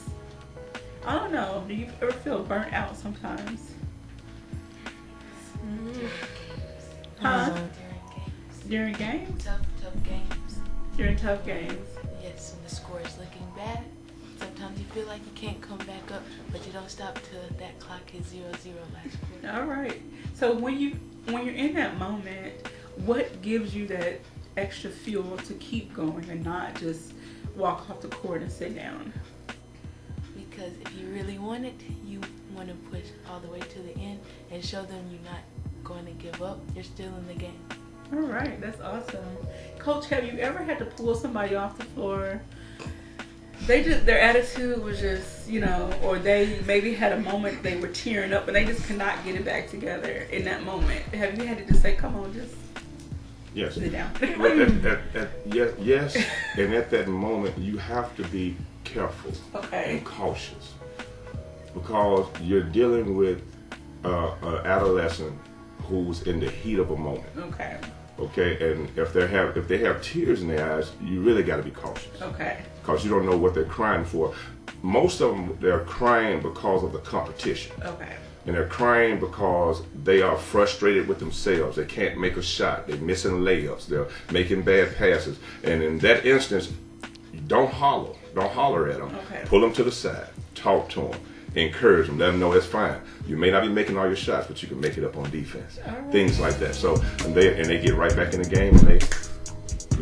I don't know. Do you ever feel burnt out sometimes? Huh? During games? Tough games. During tough games. Yes, when the score is looking bad. Sometimes you feel like you can't come back up, but you don't stop till that clock is 0-0 last quarter. All right. So when you're in that moment, what gives you that extra fuel to keep going and not just walk off the court and sit down? Because if you really want it, you want to push all the way to the end and show them you're not going to give up. You're still in the game. All right, that's awesome. Coach, have you ever had to pull somebody off the floor? Their attitude was just, or they maybe had a moment they were tearing up and they just could not get it back together in that moment. Have you had to just say, come on, just sit down? Yes, and at that moment you have to be careful and cautious because you're dealing with an adolescent who's in the heat of a moment. Okay, and if they have tears in their eyes, you really got to be cautious. Okay. Because you don't know what they're crying for. Most of them, they're crying because of the competition. Okay. And they're crying because they are frustrated with themselves. They can't make a shot. They're missing layups. They're making bad passes. And in that instance, don't holler. Don't holler at them. Okay. Pull them to the side. Talk to them. Encourage them. Let them know it's fine. You may not be making all your shots, but you can make it up on defense. Right. Things like that. So, and they get right back in the game and they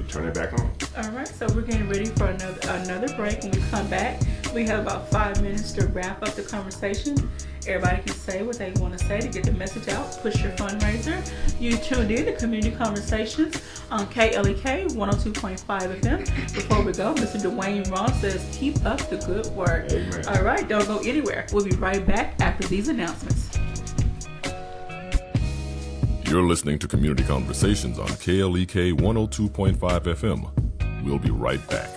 turn it back on. All right, so we're getting ready for another break. When we come back, we have about 5 minutes to wrap up the conversation. Everybody can say what they want to say to get the message out. Push your fundraiser. You tuned in to Community Conversations on KLEK 102.5 FM. Before we go, Mr. Dwayne Ross says, keep up the good work. Amen. All right, don't go anywhere. We'll be right back after these announcements. You're listening to Community Conversations on KLEK 102.5 FM. We'll be right back.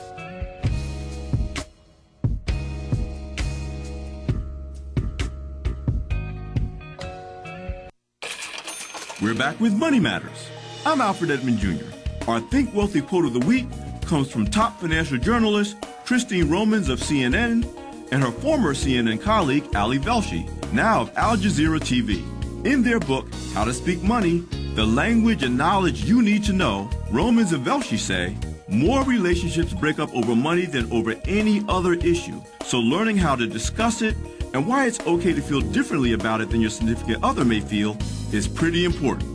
We're back with Money Matters. I'm Alfred Edmond Jr. Our Think Wealthy quote of the week comes from top financial journalist Christine Romans of CNN and her former CNN colleague Ali Velshi, now of Al Jazeera TV. In their book, How to Speak Money, the language and knowledge you need to know, Romans and Velshi say, more relationships break up over money than over any other issue. So learning how to discuss it and why it's okay to feel differently about it than your significant other may feel is pretty important.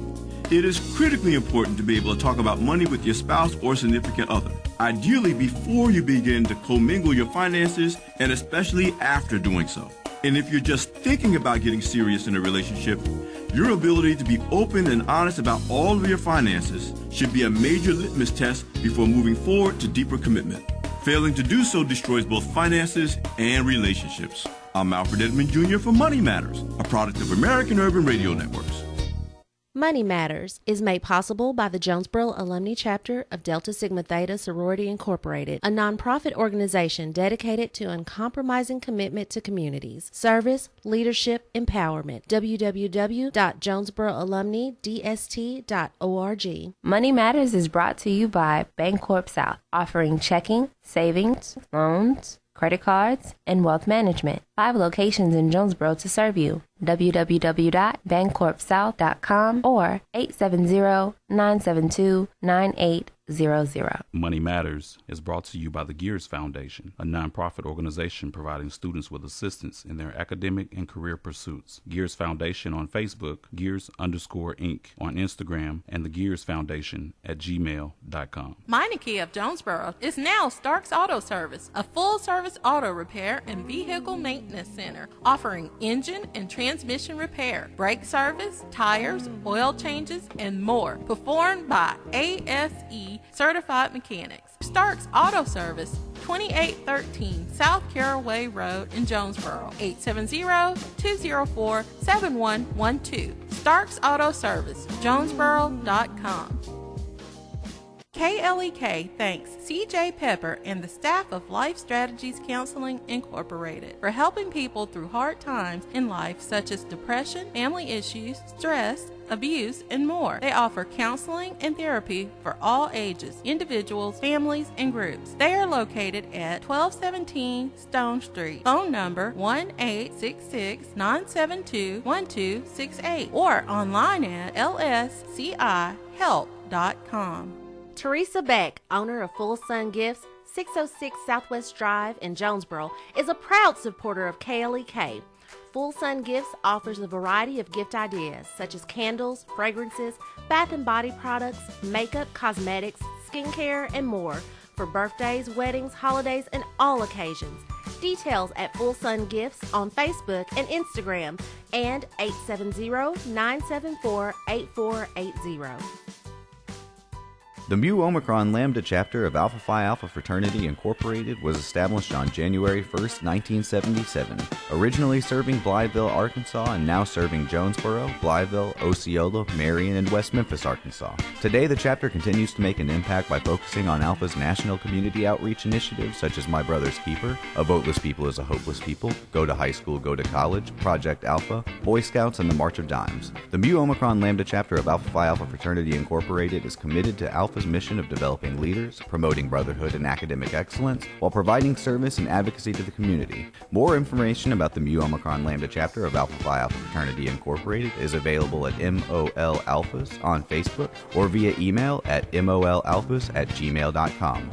It is critically important to be able to talk about money with your spouse or significant other. ideally before you begin to commingle your finances and especially after doing so. And if you're just thinking about getting serious in a relationship, your ability to be open and honest about all of your finances should be a major litmus test before moving forward to deeper commitment. Failing to do so destroys both finances and relationships. I'm Alfred Edmond Jr. for Money Matters, a product of American Urban Radio Networks. Money Matters is made possible by the Jonesboro Alumni Chapter of Delta Sigma Theta Sorority Incorporated, a nonprofit organization dedicated to uncompromising commitment to communities, service, leadership, empowerment. www.jonesboroalumnidst.org. Money Matters is brought to you by Bancorp South, offering checking, savings, loans, credit cards, and wealth management. 5 locations in Jonesboro to serve you. www.bancorpsouth.com or 870-972-9800. Money Matters is brought to you by the Gears Foundation, a nonprofit organization providing students with assistance in their academic and career pursuits. Gears Foundation on Facebook, Gears_Inc. on Instagram, and the Gears Foundation at gmail.com. Meineke of Jonesboro is now Starks Auto Service, a full-service auto repair and vehicle maintenance center, offering engine and transmission repair, brake service, tires, oil changes, and more, performed by ASE certified mechanics. Starks Auto Service, 2813 South Caraway Road in Jonesboro, 870-204-7112. Starks Auto Service, Jonesboro.com. KLEK thanks CJ Pepper and the staff of Life Strategies Counseling Incorporated for helping people through hard times in life such as depression, family issues, stress, abuse, and more. They offer counseling and therapy for all ages, individuals, families, and groups. They are located at 1217 Stone Street. Phone number 1-866-972-1268 or online at lscihelp.com. Teresa Beck, owner of Full Sun Gifts, 606 Southwest Drive in Jonesboro, is a proud supporter of KLEK. Full Sun Gifts offers a variety of gift ideas such as candles, fragrances, bath and body products, makeup, cosmetics, skincare, and more for birthdays, weddings, holidays, and all occasions. Details at Full Sun Gifts on Facebook and Instagram and 870-974-8480. The Mu Omicron Lambda chapter of Alpha Phi Alpha Fraternity Incorporated was established on January 1st, 1977, originally serving Blytheville, Arkansas, and now serving Jonesboro, Blytheville, Osceola, Marion, and West Memphis, Arkansas. Today, the chapter continues to make an impact by focusing on Alpha's national community outreach initiatives such as My Brother's Keeper, A Voteless People is a Hopeless People, Go to High School, Go to College, Project Alpha, Boy Scouts, and the March of Dimes. The Mu Omicron Lambda chapter of Alpha Phi Alpha Fraternity Incorporated is committed to Alpha's mission of developing leaders, promoting brotherhood and academic excellence, while providing service and advocacy to the community. More information about the Mu Omicron Lambda chapter of Alpha Phi Alpha Fraternity Incorporated is available at MOL Alphas on Facebook or via email at molalphas@gmail.com.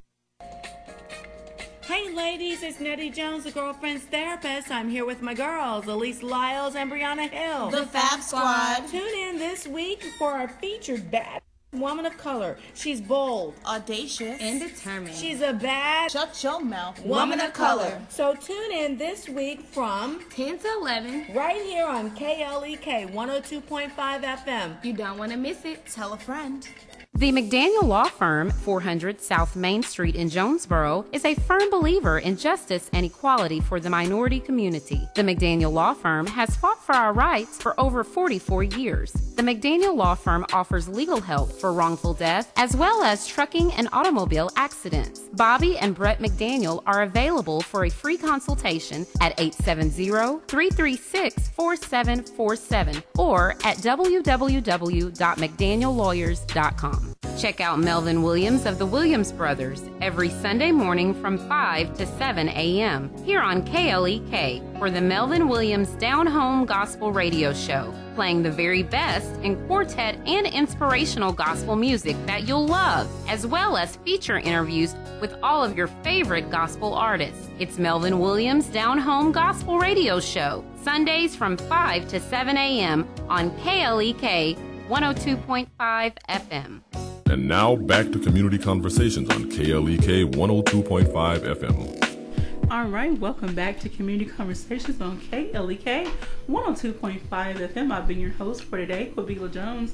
Hey ladies, it's Nettie Jones, the girlfriend's therapist. I'm here with my girls, Elise Lyles and Brianna Hill. The Fab Squad. Tune in this week for our featured bad woman of color. She's bold, audacious, and determined. She's a bad, shut your mouth, woman of color. So tune in this week from 10 to 11 right here on KLEK 102.5 FM. You don't want to miss it. Tell a friend. The McDaniel Law Firm, 400 South Main Street in Jonesboro, is a firm believer in justice and equality for the minority community. The McDaniel Law Firm has fought for our rights for over 44 years. The McDaniel Law Firm offers legal help for wrongful death as well as trucking and automobile accidents. Bobby and Brett McDaniel are available for a free consultation at 870-336-4747 or at www.mcdaniellawyers.com. Check out Melvin Williams of the Williams Brothers every Sunday morning from 5 to 7 a.m. here on KLEK for the Melvin Williams Down Home Gospel Radio Show, playing the very best in quartet and inspirational gospel music that you'll love, as well as feature interviews with all of your favorite gospel artists. It's Melvin Williams Down Home Gospel Radio Show, Sundays from 5 to 7 a.m. on KLEK 102.5 FM. And now back to Community Conversations on KLEK 102.5 FM. All right, welcome back to Community Conversations on KLEK 102.5 FM. I've been your host for today, Quabila Jones,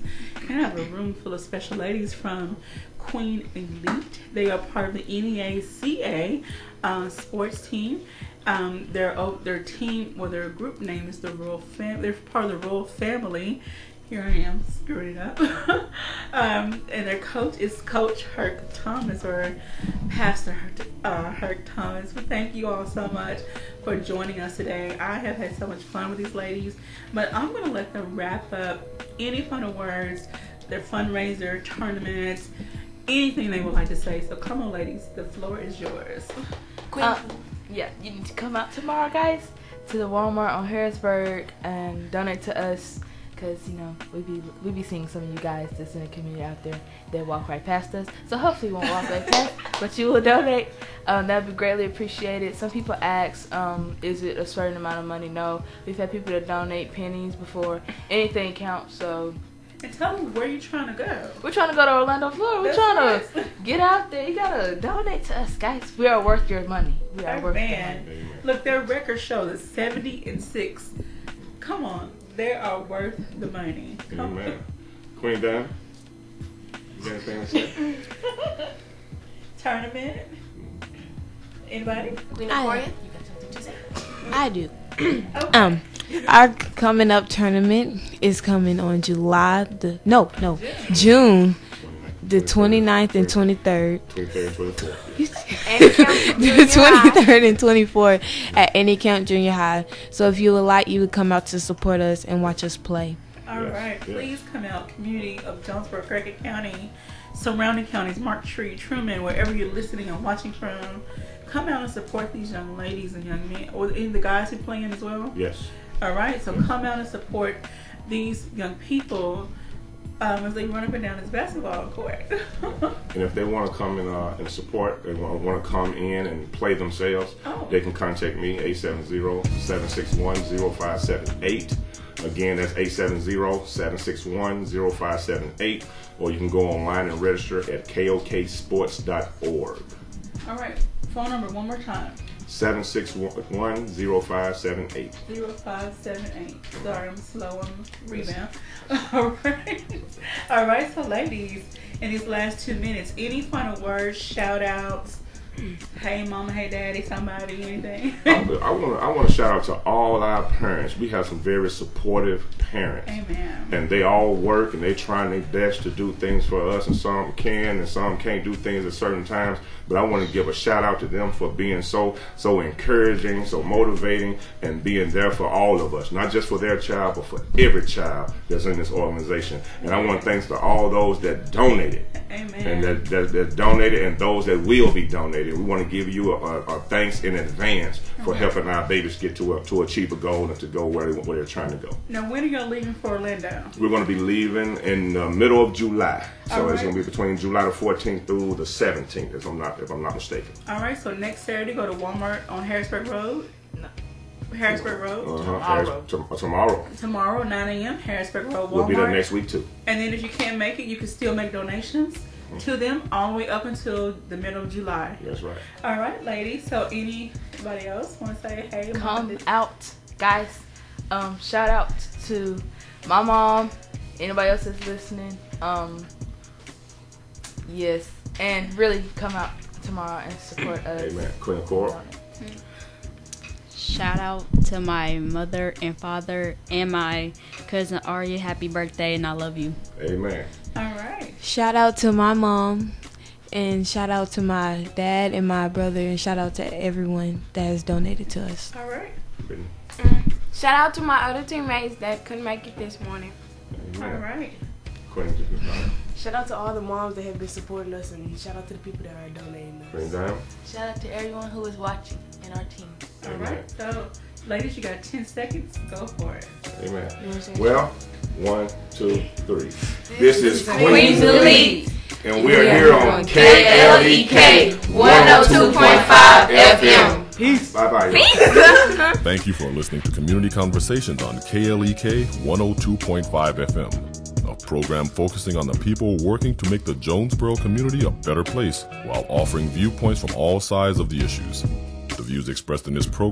and I have a room full of special ladies from Kween Elite. They are part of the NEACA sports team. Their team, well, their group name is the Royal Family. They're part of the Royal Family. Here I am, screwing it up. And their coach is Coach Herc Thomas, or Pastor Herc Thomas. But thank you all so much for joining us today. I have had so much fun with these ladies, but I'm going to let them wrap up any final words, their fundraiser, tournaments, anything they would like to say. So come on, ladies, the floor is yours. Yeah, you need to come out tomorrow, guys, to the Walmart on Harrisburg and donate to us. Because, you know, we be seeing some of you guys that's in the community out there that walk right past us. So hopefully you won't walk right past, but you will donate. That would be greatly appreciated. Some people ask, is it a certain amount of money? No. We've had people that donate pennies before. Anything counts, so. And tell them where you're trying to go. We're trying to go to Orlando, Florida. We're trying to get out there. You got to donate to us, guys. We are worth your money. We are worth your money. Look, their record shows is 70-6. Come on. They are worth the money. Amen. Queen Diana, you got anything to say? Tournament? Anybody? Queen Victoria, you got something to say? I do. Our coming up tournament is coming on June the 29th and 23rd. 23rd and 24th. The 23rd and 24th at Any Count Junior High. So if you would like, you would come out to support us and watch us play. All right. Please come out. Community of Jonesboro, Craighead County, surrounding counties, Mark Tree, Truman, wherever you're listening and watching from. Come out and support these young ladies and young men, or the guys who play in as well. Yes. All right. So come out and support these young people as they run up and down this basketball court. And if they want to come in and support, they want to come in and play themselves, they can contact me, 870-761-0578. Again, that's 870-761-0578. Or you can go online and register at koksports.org. All right. Phone number one more time. 761-0578. 0578. Sorry, I'm slow. I'm rebound. All right. All right. So, ladies, in these last 2 minutes, any final words, shout outs? Hey, mama, hey, daddy, somebody, anything? I want to shout out to all our parents. We have some very supportive parents. Amen. And they all work and they trying their best to do things for us, and some can and some can't do things at certain times. But I want to give a shout out to them for being so encouraging, so motivating, and being there for all of us, not just for their child, but for every child that's in this organization. And I want to thanks to all those that donated. Amen. And that donated, and those that will be donated. We want to give you a thanks in advance for helping our babies get to achieve a goal and to go where they're trying to go. Now, when are you leaving for Orlando? We're going to be leaving in the middle of July. So it's right. going to be between July the 14th through the 17th, if I'm not mistaken. All right, so next Saturday, go to Walmart on Harrisburg Road. No. Harrisburg Road. Tomorrow, 9 a.m., Harrisburg Road, Walmart. We'll be there next week, too. And then if you can't make it, you can still make donations to them all the way up until the middle of July. That's right. All right, ladies. So anybody else want to say hey? Come out, guys. Shout out to my mom. Anybody else that's listening? Yes, and really come out tomorrow and support us. Amen. Queen Coral. Shout out to my mother and father and my cousin Arya. Happy birthday, and I love you. Amen. All right. Shout out to my mom, and shout out to my dad and my brother, and shout out to everyone that has donated to us. All right. Shout out to my other teammates that couldn't make it this morning. Amen. All right. Shout out to all the moms that have been supporting us, and shout out to the people that are donating us. Shout out to everyone who is watching and our team. All right. So, ladies, you got 10 seconds. Go for it. Amen. Well, 1, 2, 3. This is Queen Elite. And we are here on KLEK 102.5 FM. Peace. Bye-bye. Peace. Thank you for listening to Community Conversations on KLEK 102.5 FM, a a program focusing on the people working to make the Jonesboro community a better place while offering viewpoints from all sides of the issues. The views expressed in this program